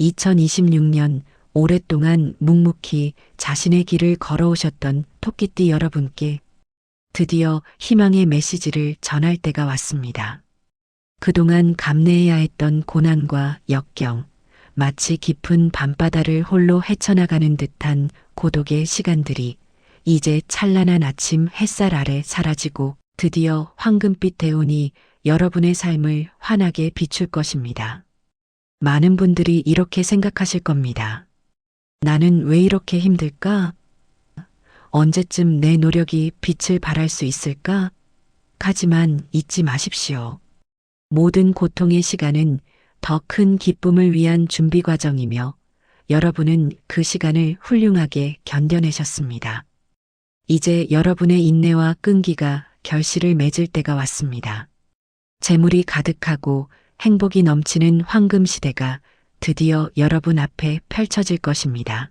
2026년 오랫동안 묵묵히 자신의 길을 걸어오셨던 토끼띠 여러분께 드디어 희망의 메시지를 전할 때가 왔습니다. 그동안 감내해야 했던 고난과 역경, 마치 깊은 밤바다를 홀로 헤쳐나가는 듯한 고독의 시간들이 이제 찬란한 아침 햇살 아래 사라지고 드디어 황금빛 대운이 여러분의 삶을 환하게 비출 것입니다. 많은 분들이 이렇게 생각하실 겁니다. 나는 왜 이렇게 힘들까? 언제쯤 내 노력이 빛을 발할 수 있을까? 하지만 잊지 마십시오. 모든 고통의 시간은 더 큰 기쁨을 위한 준비 과정이며 여러분은 그 시간을 훌륭하게 견뎌내셨습니다. 이제 여러분의 인내와 끈기가 결실을 맺을 때가 왔습니다. 재물이 가득하고 행복이 넘치는 황금 시대가 드디어 여러분 앞에 펼쳐질 것입니다.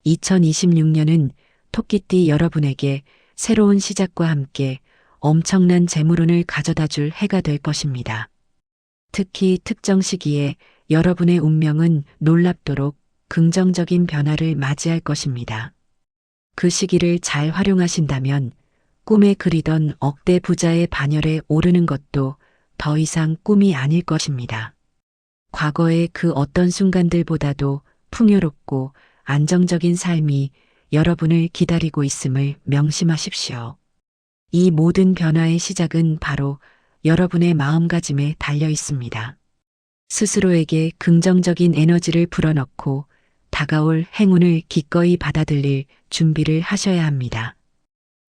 2026년은 토끼띠 여러분에게 새로운 시작과 함께 엄청난 재물운을 가져다 줄 해가 될 것입니다. 특히 특정 시기에 여러분의 운명은 놀랍도록 긍정적인 변화를 맞이할 것입니다. 그 시기를 잘 활용하신다면 꿈에 그리던 억대 부자의 반열에 오르는 것도 더 이상 꿈이 아닐 것입니다. 과거의 그 어떤 순간들보다도 풍요롭고 안정적인 삶이 여러분을 기다리고 있음을 명심하십시오. 이 모든 변화의 시작은 바로 여러분의 마음가짐에 달려 있습니다. 스스로에게 긍정적인 에너지를 불어넣고 다가올 행운을 기꺼이 받아들일 준비를 하셔야 합니다.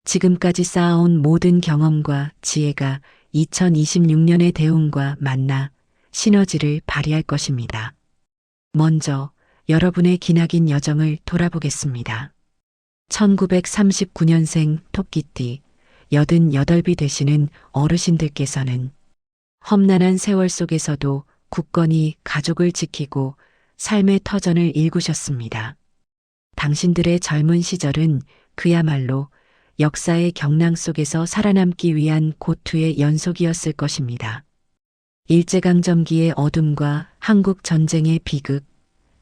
지금까지 쌓아온 모든 경험과 지혜가 2026년의 대운과 만나 시너지를 발휘할 것입니다. 먼저 여러분의 기나긴 여정을 돌아보겠습니다. 1939년생 토끼띠 88비 되시는 어르신들께서는 험난한 세월 속에서도 굳건히 가족을 지키고 삶의 터전을 일구셨습니다. 당신들의 젊은 시절은 그야말로 역사의 경랑 속에서 살아남기 위한 고투의 연속이었을 것입니다. 일제강점기의 어둠과 한국 전쟁의 비극,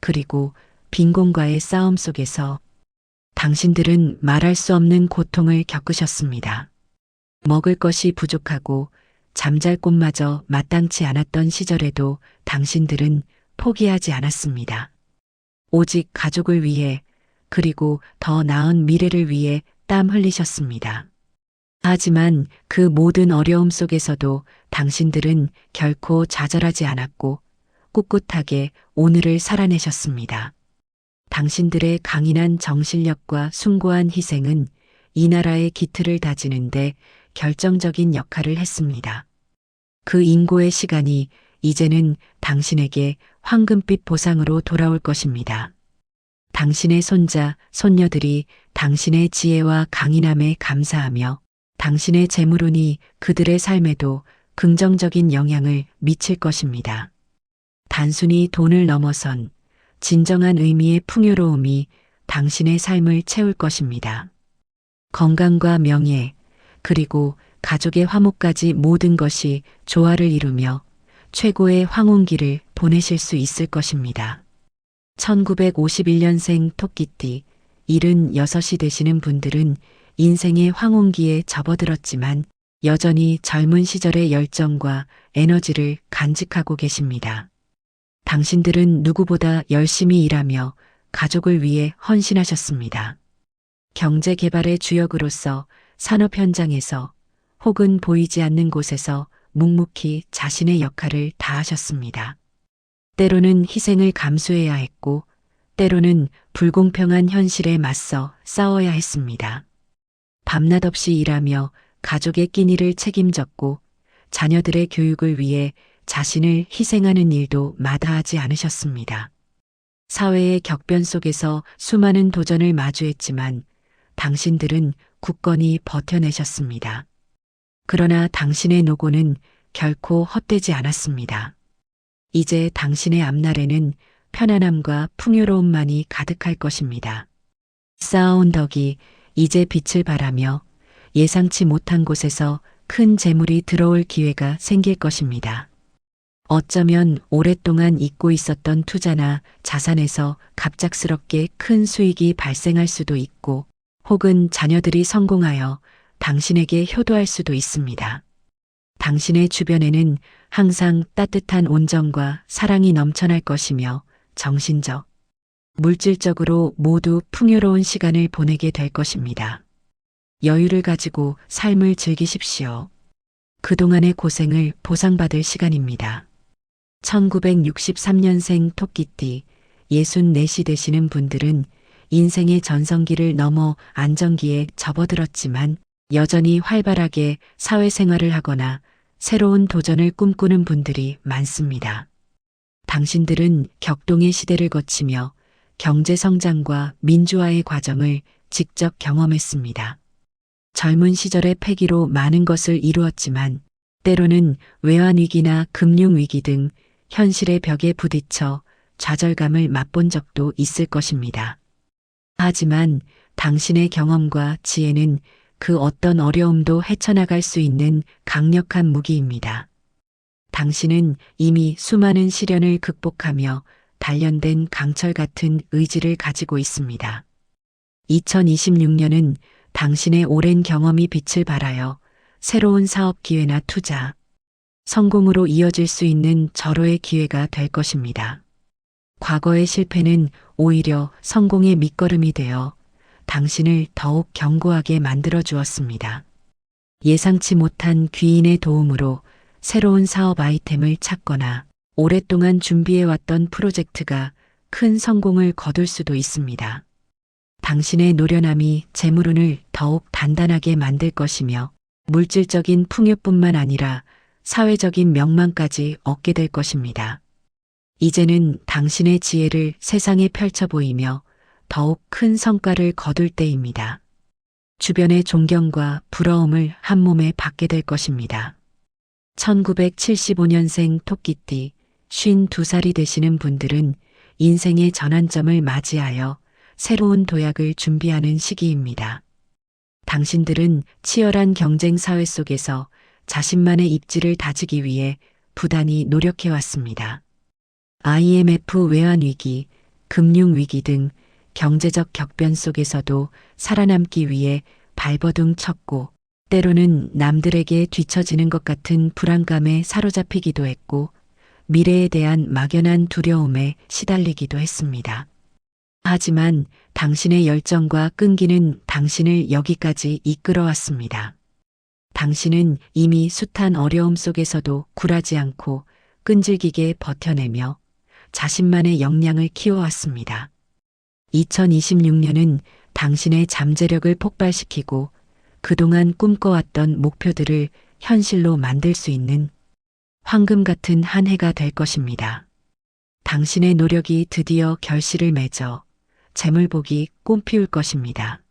그리고 빈곤과의 싸움 속에서 당신들은 말할 수 없는 고통을 겪으셨습니다. 먹을 것이 부족하고 잠잘 곳마저 마땅치 않았던 시절에도 당신들은 포기하지 않았습니다. 오직 가족을 위해 그리고 더 나은 미래를 위해 땀 흘리셨습니다. 하지만 그 모든 어려움 속에서도 당신들은 결코 좌절하지 않았고 꿋꿋하게 오늘을 살아내셨습니다. 당신들의 강인한 정신력과 숭고한 희생은 이 나라의 기틀을 다지는데 결정적인 역할을 했습니다. 그 인고의 시간이 이제는 당신에게 황금빛 보상으로 돌아올 것입니다. 당신의 손자, 손녀들이 당신의 지혜와 강인함에 감사하며 당신의 재물운이 그들의 삶에도 긍정적인 영향을 미칠 것입니다. 단순히 돈을 넘어선 진정한 의미의 풍요로움이 당신의 삶을 채울 것입니다. 건강과 명예, 그리고 가족의 화목까지 모든 것이 조화를 이루며 최고의 황혼기를 보내실 수 있을 것입니다. 1951년생 토끼띠 76이 되시는 분들은 인생의 황혼기에 접어들었지만 여전히 젊은 시절의 열정과 에너지를 간직하고 계십니다. 당신들은 누구보다 열심히 일하며 가족을 위해 헌신하셨습니다. 경제 개발의 주역으로서 산업 현장에서 혹은 보이지 않는 곳에서 묵묵히 자신의 역할을 다하셨습니다. 때로는 희생을 감수해야 했고, 때로는 불공평한 현실에 맞서 싸워야 했습니다. 밤낮 없이 일하며 가족의 끼니를 책임졌고, 자녀들의 교육을 위해 자신을 희생하는 일도 마다하지 않으셨습니다. 사회의 격변 속에서 수많은 도전을 마주했지만 당신들은 굳건히 버텨내셨습니다. 그러나 당신의 노고는 결코 헛되지 않았습니다. 이제 당신의 앞날에는 편안함과 풍요로움만이 가득할 것입니다. 쌓아온 덕이 이제 빛을 발하며 예상치 못한 곳에서 큰 재물이 들어올 기회가 생길 것입니다. 어쩌면 오랫동안 잊고 있었던 투자나 자산에서 갑작스럽게 큰 수익이 발생할 수도 있고, 혹은 자녀들이 성공하여 당신에게 효도할 수도 있습니다. 당신의 주변에는 항상 따뜻한 온정과 사랑이 넘쳐날 것이며 정신적, 물질적으로 모두 풍요로운 시간을 보내게 될 것입니다. 여유를 가지고 삶을 즐기십시오. 그동안의 고생을 보상받을 시간입니다. 1963년생 토끼띠 64시 되시는 분들은 인생의 전성기를 넘어 안정기에 접어들었지만 여전히 활발하게 사회생활을 하거나 새로운 도전을 꿈꾸는 분들이 많습니다. 당신들은 격동의 시대를 거치며 경제 성장과 민주화의 과정을 직접 경험했습니다. 젊은 시절의 패기로 많은 것을 이루었지만 때로는 외환위기나 금융위기 등 현실의 벽에 부딪혀 좌절감을 맛본 적도 있을 것입니다. 하지만 당신의 경험과 지혜는 그 어떤 어려움도 헤쳐나갈 수 있는 강력한 무기입니다. 당신은 이미 수많은 시련을 극복하며 단련된 강철 같은 의지를 가지고 있습니다. 2026년은 당신의 오랜 경험이 빛을 발하여 새로운 사업 기회나 투자, 성공으로 이어질 수 있는 절호의 기회가 될 것입니다. 과거의 실패는 오히려 성공의 밑거름이 되어 당신을 더욱 견고하게 만들어 주었습니다. 예상치 못한 귀인의 도움으로 새로운 사업 아이템을 찾거나 오랫동안 준비해왔던 프로젝트가 큰 성공을 거둘 수도 있습니다. 당신의 노련함이 재물운을 더욱 단단하게 만들 것이며 물질적인 풍요뿐만 아니라 사회적인 명망까지 얻게 될 것입니다. 이제는 당신의 지혜를 세상에 펼쳐 보이며 더욱 큰 성과를 거둘 때입니다. 주변의 존경과 부러움을 한 몸에 받게 될 것입니다. 1975년생 토끼띠 52살이 되시는 분들은 인생의 전환점을 맞이하여 새로운 도약을 준비하는 시기입니다. 당신들은 치열한 경쟁 사회 속에서 자신만의 입지를 다지기 위해 부단히 노력해왔습니다. IMF 외환위기, 금융위기 등 경제적 격변 속에서도 살아남기 위해 발버둥 쳤고 때로는 남들에게 뒤처지는 것 같은 불안감에 사로잡히기도 했고 미래에 대한 막연한 두려움에 시달리기도 했습니다. 하지만 당신의 열정과 끈기는 당신을 여기까지 이끌어왔습니다. 당신은 이미 숱한 어려움 속에서도 굴하지 않고 끈질기게 버텨내며 자신만의 역량을 키워왔습니다. 2026년은 당신의 잠재력을 폭발시키고 그동안 꿈꿔왔던 목표들을 현실로 만들 수 있는 황금 같은 한 해가 될 것입니다. 당신의 노력이 드디어 결실을 맺어 재물복이 꽃피울 것입니다.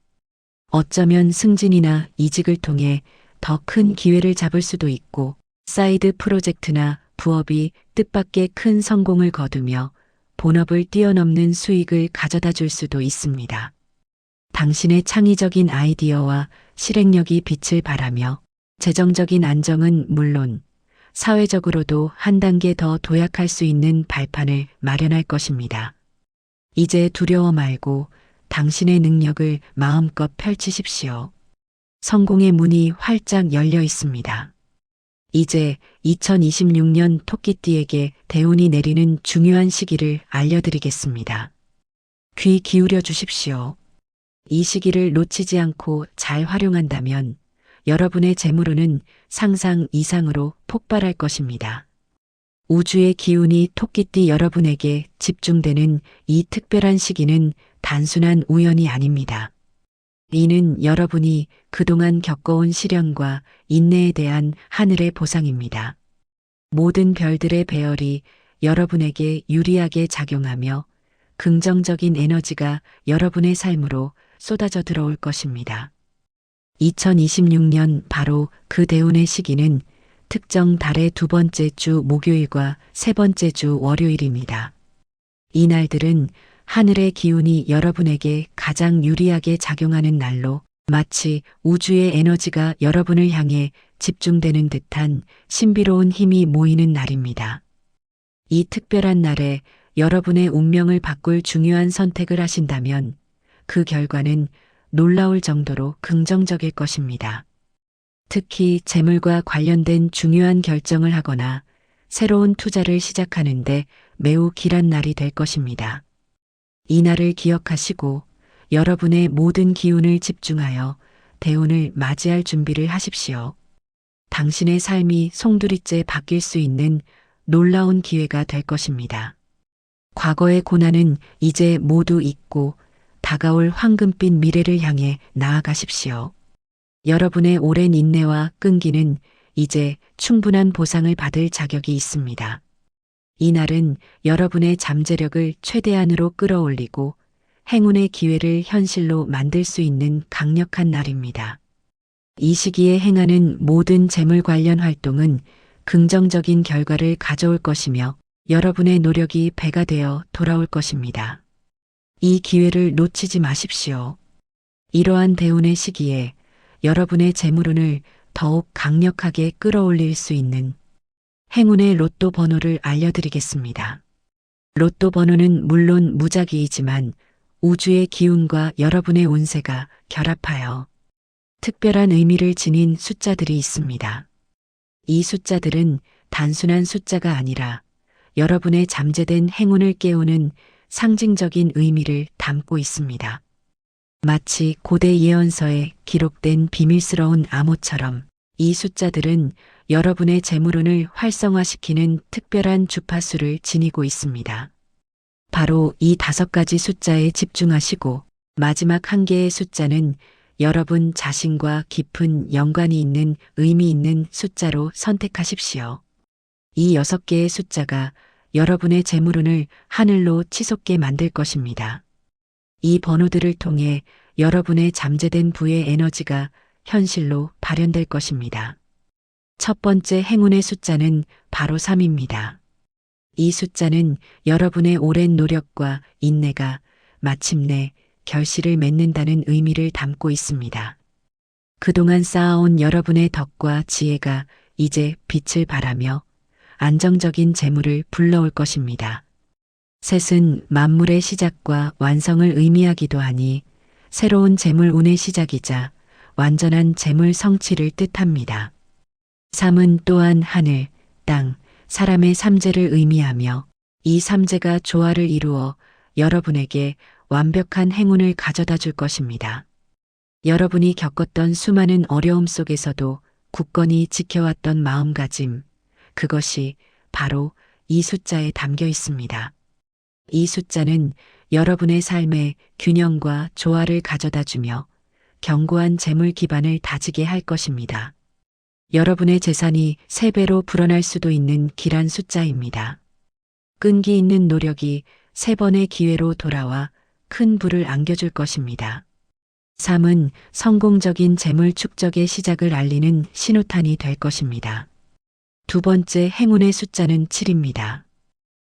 어쩌면 승진이나 이직을 통해 더 큰 기회를 잡을 수도 있고 사이드 프로젝트나 부업이 뜻밖의 큰 성공을 거두며 본업을 뛰어넘는 수익을 가져다 줄 수도 있습니다. 당신의 창의적인 아이디어와 실행력이 빛을 발하며 재정적인 안정은 물론 사회적으로도 한 단계 더 도약할 수 있는 발판을 마련할 것입니다. 이제 두려워 말고 당신의 능력을 마음껏 펼치십시오. 성공의 문이 활짝 열려 있습니다. 이제 2026년 토끼띠에게 대운이 내리는 중요한 시기를 알려드리겠습니다. 귀 기울여 주십시오. 이 시기를 놓치지 않고 잘 활용한다면 여러분의 재물운은 상상 이상으로 폭발할 것입니다. 우주의 기운이 토끼띠 여러분에게 집중되는 이 특별한 시기는 단순한 우연이 아닙니다. 이는 여러분이 그동안 겪어온 시련과 인내에 대한 하늘의 보상입니다. 모든 별들의 배열이 여러분에게 유리하게 작용하며 긍정적인 에너지가 여러분의 삶으로 쏟아져 들어올 것입니다. 2026년 바로 그 대운의 시기는 특정 달의 두 번째 주 목요일과 세 번째 주 월요일입니다. 이 날들은 하늘의 기운이 여러분에게 가장 유리하게 작용하는 날로 마치 우주의 에너지가 여러분을 향해 집중되는 듯한 신비로운 힘이 모이는 날입니다. 이 특별한 날에 여러분의 운명을 바꿀 중요한 선택을 하신다면 그 결과는 놀라울 정도로 긍정적일 것입니다. 특히 재물과 관련된 중요한 결정을 하거나 새로운 투자를 시작하는데 매우 길한 날이 될 것입니다. 이 날을 기억하시고 여러분의 모든 기운을 집중하여 대운을 맞이할 준비를 하십시오. 당신의 삶이 송두리째 바뀔 수 있는 놀라운 기회가 될 것입니다. 과거의 고난은 이제 모두 잊고 다가올 황금빛 미래를 향해 나아가십시오. 여러분의 오랜 인내와 끈기는 이제 충분한 보상을 받을 자격이 있습니다. 이 날은 여러분의 잠재력을 최대한으로 끌어올리고 행운의 기회를 현실로 만들 수 있는 강력한 날입니다. 이 시기에 행하는 모든 재물 관련 활동은 긍정적인 결과를 가져올 것이며 여러분의 노력이 배가 되어 돌아올 것입니다. 이 기회를 놓치지 마십시오. 이러한 대운의 시기에 여러분의 재물운을 더욱 강력하게 끌어올릴 수 있는 행운의 로또 번호를 알려드리겠습니다. 로또 번호는 물론 무작위이지만 우주의 기운과 여러분의 운세가 결합하여 특별한 의미를 지닌 숫자들이 있습니다. 이 숫자들은 단순한 숫자가 아니라 여러분의 잠재된 행운을 깨우는 상징적인 의미를 담고 있습니다. 마치 고대 예언서에 기록된 비밀스러운 암호처럼 이 숫자들은 여러분의 재물운을 활성화시키는 특별한 주파수를 지니고 있습니다. 바로 이 5가지 숫자에 집중하시고 마지막 한 개의 숫자는 여러분 자신과 깊은 연관이 있는 의미 있는 숫자로 선택하십시오. 이 6개의 숫자가 여러분의 재물운을 하늘로 치솟게 만들 것입니다. 이 번호들을 통해 여러분의 잠재된 부의 에너지가 현실로 발현될 것입니다. 첫 번째 행운의 숫자는 바로 3입니다. 이 숫자는 여러분의 오랜 노력과 인내가 마침내 결실을 맺는다는 의미를 담고 있습니다. 그동안 쌓아온 여러분의 덕과 지혜가 이제 빛을 발하며 안정적인 재물을 불러올 것입니다. 셋은 만물의 시작과 완성을 의미하기도 하니 새로운 재물운의 시작이자 완전한 재물 성취를 뜻합니다. 3은 또한 하늘, 땅, 사람의 삼재를 의미하며 이 삼재가 조화를 이루어 여러분에게 완벽한 행운을 가져다 줄 것입니다. 여러분이 겪었던 수많은 어려움 속에서도 굳건히 지켜왔던 마음가짐, 그것이 바로 이 숫자에 담겨 있습니다. 이 숫자는 여러분의 삶에 균형과 조화를 가져다 주며 견고한 재물 기반을 다지게 할 것입니다. 여러분의 재산이 3배로 불어날 수도 있는 길한 숫자입니다. 끈기 있는 노력이 3번의 기회로 돌아와 큰 부를 안겨줄 것입니다. 3은 성공적인 재물 축적의 시작을 알리는 신호탄이 될 것입니다. 두 번째 행운의 숫자는 7입니다.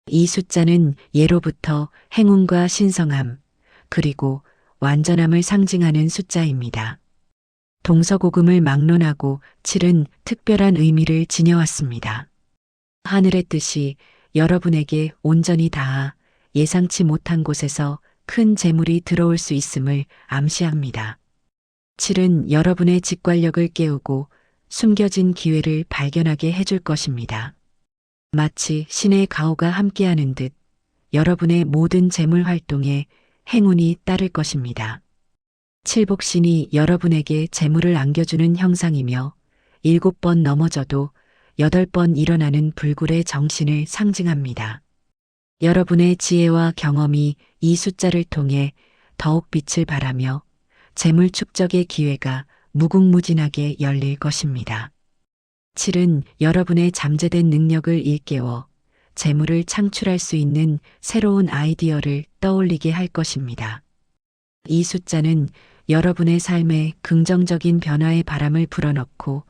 이 숫자는 예로부터 행운과 신성함, 그리고 완전함을 상징하는 숫자입니다. 동서고금을 막론하고 7은 특별한 의미를 지녀왔습니다. 하늘의 뜻이 여러분에게 온전히 닿아 예상치 못한 곳에서 큰 재물이 들어올 수 있음을 암시합니다. 7은 여러분의 직관력을 깨우고 숨겨진 기회를 발견하게 해줄 것입니다. 마치 신의 가호가 함께하는 듯 여러분의 모든 재물 활동에 행운이 따를 것입니다. 칠복신이 여러분에게 재물을 안겨주는 형상이며 7번 넘어져도 8번 일어나는 불굴의 정신을 상징합니다. 여러분의 지혜와 경험이 이 숫자를 통해 더욱 빛을 발하며 재물 축적의 기회가 무궁무진하게 열릴 것입니다. 7은 여러분의 잠재된 능력을 일깨워 재물을 창출할 수 있는 새로운 아이디어를 떠올리게 할 것입니다. 이 숫자는 여러분의 삶에 긍정적인 변화의 바람을 불어넣고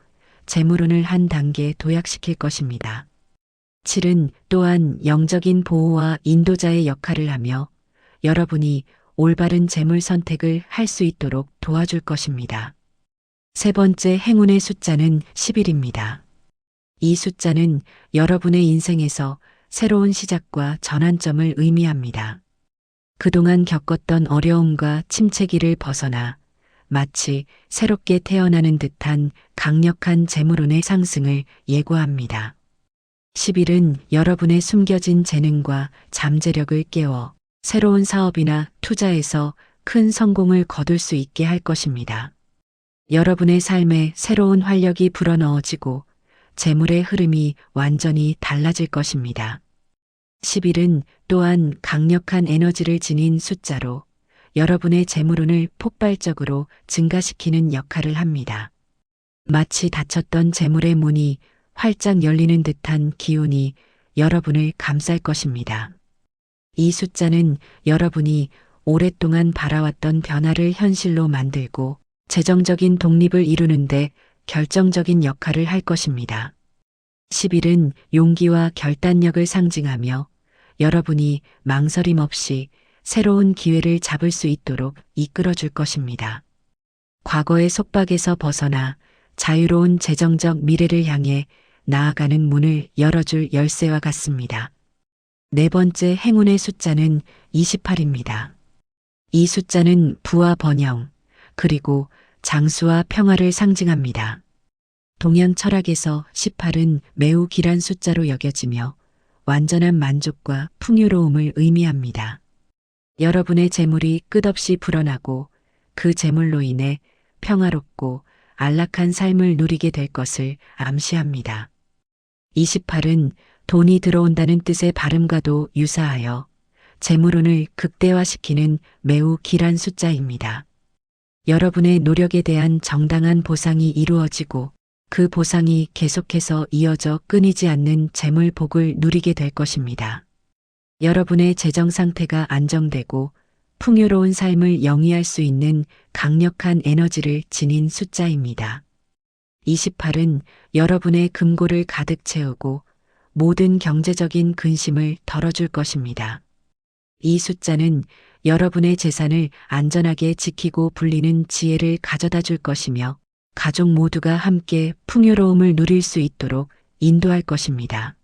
재물운을 한 단계 도약시킬 것입니다. 7은 또한 영적인 보호와 인도자의 역할을 하며 여러분이 올바른 재물 선택을 할 수 있도록 도와줄 것입니다. 세 번째 행운의 숫자는 11입니다. 이 숫자는 여러분의 인생에서 새로운 시작과 전환점을 의미합니다. 그동안 겪었던 어려움과 침체기를 벗어나 마치 새롭게 태어나는 듯한 강력한 재물운의 상승을 예고합니다. 10일은 여러분의 숨겨진 재능과 잠재력을 깨워 새로운 사업이나 투자에서 큰 성공을 거둘 수 있게 할 것입니다. 여러분의 삶에 새로운 활력이 불어넣어지고 재물의 흐름이 완전히 달라질 것입니다. 10일은 또한 강력한 에너지를 지닌 숫자로 여러분의 재물운을 폭발적으로 증가시키는 역할을 합니다. 마치 닫혔던 재물의 문이 활짝 열리는 듯한 기운이 여러분을 감쌀 것입니다. 이 숫자는 여러분이 오랫동안 바라왔던 변화를 현실로 만들고 재정적인 독립을 이루는데 결정적인 역할을 할 것입니다. 10일은 용기와 결단력을 상징하며 여러분이 망설임 없이 새로운 기회를 잡을 수 있도록 이끌어 줄 것입니다. 과거의 속박에서 벗어나 자유로운 재정적 미래를 향해 나아가는 문을 열어줄 열쇠와 같습니다. 네 번째 행운의 숫자는 28입니다. 이 숫자는 부와 번영, 그리고 장수와 평화를 상징합니다. 동양 철학에서 18은 매우 길한 숫자로 여겨지며 완전한 만족과 풍요로움을 의미합니다. 여러분의 재물이 끝없이 불어나고 그 재물로 인해 평화롭고 안락한 삶을 누리게 될 것을 암시합니다. 28은 돈이 들어온다는 뜻의 발음과도 유사하여 재물운을 극대화시키는 매우 길한 숫자입니다. 여러분의 노력에 대한 정당한 보상이 이루어지고 그 보상이 계속해서 이어져 끊이지 않는 재물 복을 누리게 될 것입니다. 여러분의 재정 상태가 안정되고 풍요로운 삶을 영위할 수 있는 강력한 에너지를 지닌 숫자입니다. 28은 여러분의 금고를 가득 채우고 모든 경제적인 근심을 덜어줄 것입니다. 이 숫자는 여러분의 재산을 안전하게 지키고 불리는 지혜를 가져다 줄 것이며 가족 모두가 함께 풍요로움을 누릴 수 있도록 인도할 것입니다.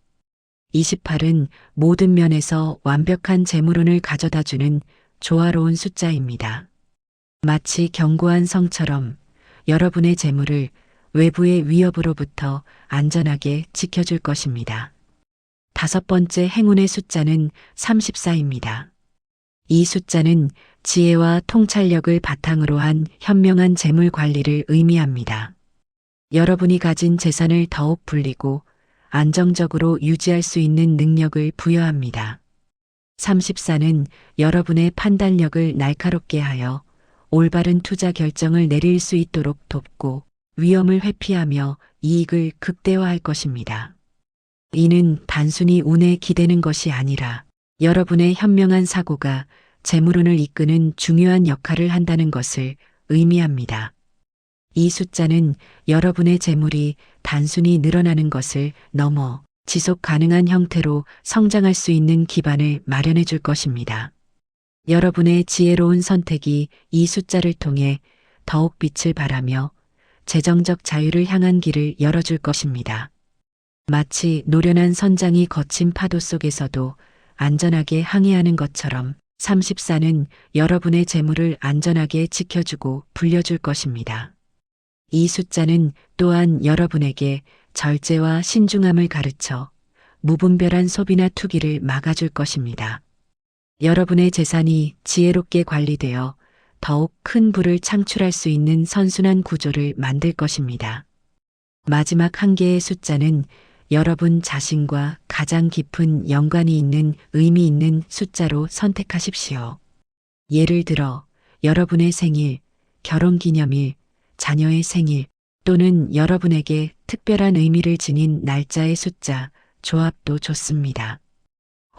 28은 모든 면에서 완벽한 재물운을 가져다 주는 조화로운 숫자입니다. 마치 견고한 성처럼 여러분의 재물을 외부의 위협으로부터 안전하게 지켜줄 것입니다. 다섯 번째 행운의 숫자는 34입니다. 이 숫자는 지혜와 통찰력을 바탕으로 한 현명한 재물 관리를 의미합니다. 여러분이 가진 재산을 더욱 불리고 안정적으로 유지할 수 있는 능력을 부여합니다. 34는 여러분의 판단력을 날카롭게 하여 올바른 투자 결정을 내릴 수 있도록 돕고 위험을 회피하며 이익을 극대화할 것입니다. 이는 단순히 운에 기대는 것이 아니라 여러분의 현명한 사고가 재물운을 이끄는 중요한 역할을 한다는 것을 의미합니다. 이 숫자는 여러분의 재물이 단순히 늘어나는 것을 넘어 지속 가능한 형태로 성장할 수 있는 기반을 마련해 줄 것입니다. 여러분의 지혜로운 선택이 이 숫자를 통해 더욱 빛을 발하며 재정적 자유를 향한 길을 열어줄 것입니다. 마치 노련한 선장이 거친 파도 속에서도 안전하게 항해하는 것처럼 34는 여러분의 재물을 안전하게 지켜주고 불려줄 것입니다. 이 숫자는 또한 여러분에게 절제와 신중함을 가르쳐 무분별한 소비나 투기를 막아줄 것입니다. 여러분의 재산이 지혜롭게 관리되어 더욱 큰 부를 창출할 수 있는 선순환 구조를 만들 것입니다. 마지막 한 개의 숫자는 여러분 자신과 가장 깊은 연관이 있는 의미 있는 숫자로 선택하십시오. 예를 들어 여러분의 생일, 결혼기념일, 자녀의 생일 또는 여러분에게 특별한 의미를 지닌 날짜의 숫자, 조합도 좋습니다.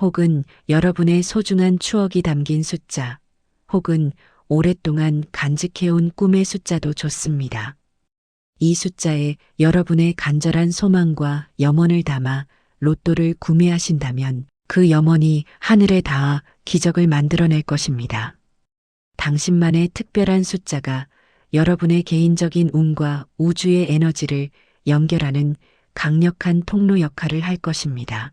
혹은 여러분의 소중한 추억이 담긴 숫자, 혹은 오랫동안 간직해온 꿈의 숫자도 좋습니다. 이 숫자에 여러분의 간절한 소망과 염원을 담아 로또를 구매하신다면 그 염원이 하늘에 닿아 기적을 만들어낼 것입니다. 당신만의 특별한 숫자가 여러분의 개인적인 운과 우주의 에너지를 연결하는 강력한 통로 역할을 할 것입니다.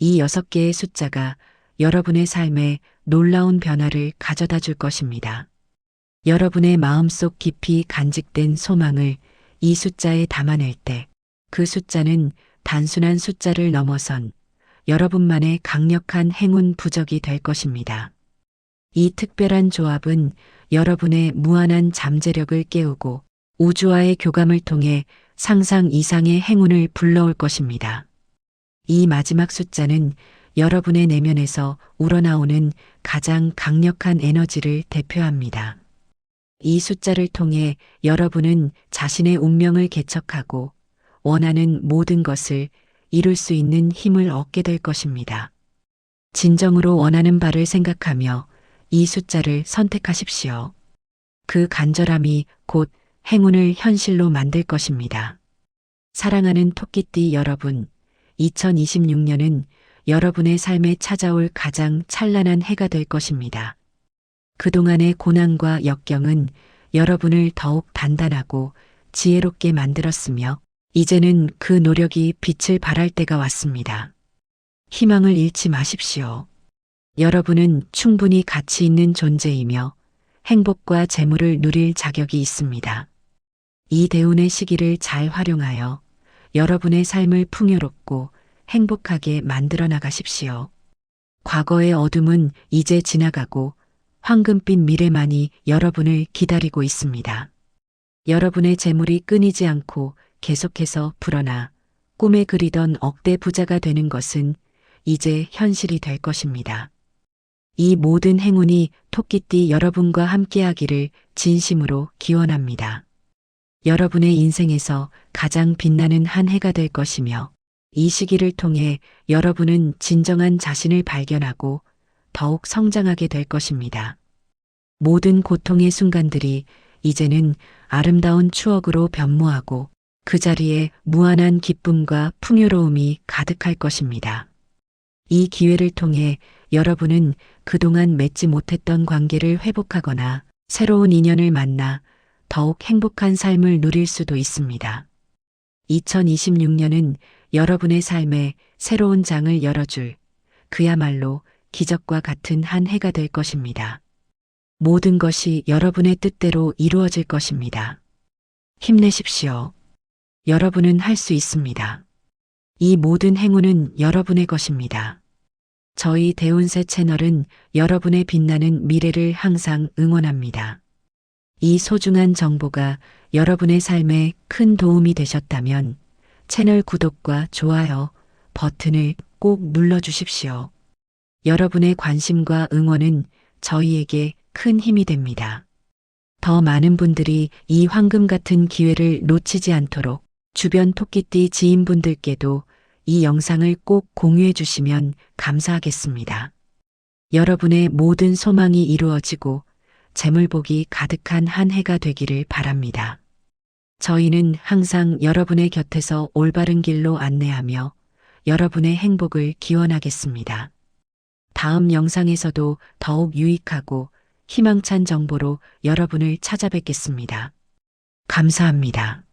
이 6개의 숫자가 여러분의 삶에 놀라운 변화를 가져다 줄 것입니다. 여러분의 마음속 깊이 간직된 소망을 이 숫자에 담아낼 때 그 숫자는 단순한 숫자를 넘어선 여러분만의 강력한 행운 부적이 될 것입니다. 이 특별한 조합은 여러분의 무한한 잠재력을 깨우고 우주와의 교감을 통해 상상 이상의 행운을 불러올 것입니다. 이 마지막 숫자는 여러분의 내면에서 우러나오는 가장 강력한 에너지를 대표합니다. 이 숫자를 통해 여러분은 자신의 운명을 개척하고 원하는 모든 것을 이룰 수 있는 힘을 얻게 될 것입니다. 진정으로 원하는 바를 생각하며 이 숫자를 선택하십시오. 그 간절함이 곧 행운을 현실로 만들 것입니다. 사랑하는 토끼띠 여러분, 2026년은 여러분의 삶에 찾아올 가장 찬란한 해가 될 것입니다. 그동안의 고난과 역경은 여러분을 더욱 단단하고 지혜롭게 만들었으며 이제는 그 노력이 빛을 발할 때가 왔습니다. 희망을 잃지 마십시오. 여러분은 충분히 가치 있는 존재이며 행복과 재물을 누릴 자격이 있습니다. 이 대운의 시기를 잘 활용하여 여러분의 삶을 풍요롭고 행복하게 만들어 나가십시오. 과거의 어둠은 이제 지나가고 황금빛 미래만이 여러분을 기다리고 있습니다. 여러분의 재물이 끊이지 않고 계속해서 불어나 꿈에 그리던 억대 부자가 되는 것은 이제 현실이 될 것입니다. 이 모든 행운이 토끼띠 여러분과 함께하기를 진심으로 기원합니다. 여러분의 인생에서 가장 빛나는 한 해가 될 것이며 이 시기를 통해 여러분은 진정한 자신을 발견하고 더욱 성장하게 될 것입니다. 모든 고통의 순간들이 이제는 아름다운 추억으로 변모하고 그 자리에 무한한 기쁨과 풍요로움이 가득할 것입니다. 이 기회를 통해 여러분은 그동안 맺지 못했던 관계를 회복하거나 새로운 인연을 만나 더욱 행복한 삶을 누릴 수도 있습니다. 2026년은 여러분의 삶에 새로운 장을 열어줄 그야말로 기적과 같은 한 해가 될 것입니다. 모든 것이 여러분의 뜻대로 이루어질 것입니다. 힘내십시오. 여러분은 할 수 있습니다. 이 모든 행운은 여러분의 것입니다. 저희 대운세 채널은 여러분의 빛나는 미래를 항상 응원합니다. 이 소중한 정보가 여러분의 삶에 큰 도움이 되셨다면 채널 구독과 좋아요 버튼을 꼭 눌러주십시오. 여러분의 관심과 응원은 저희에게 큰 힘이 됩니다. 더 많은 분들이 이 황금 같은 기회를 놓치지 않도록 주변 토끼띠 지인분들께도 이 영상을 꼭 공유해 주시면 감사하겠습니다. 여러분의 모든 소망이 이루어지고 재물복이 가득한 한 해가 되기를 바랍니다. 저희는 항상 여러분의 곁에서 올바른 길로 안내하며 여러분의 행복을 기원하겠습니다. 다음 영상에서도 더욱 유익하고 희망찬 정보로 여러분을 찾아뵙겠습니다. 감사합니다.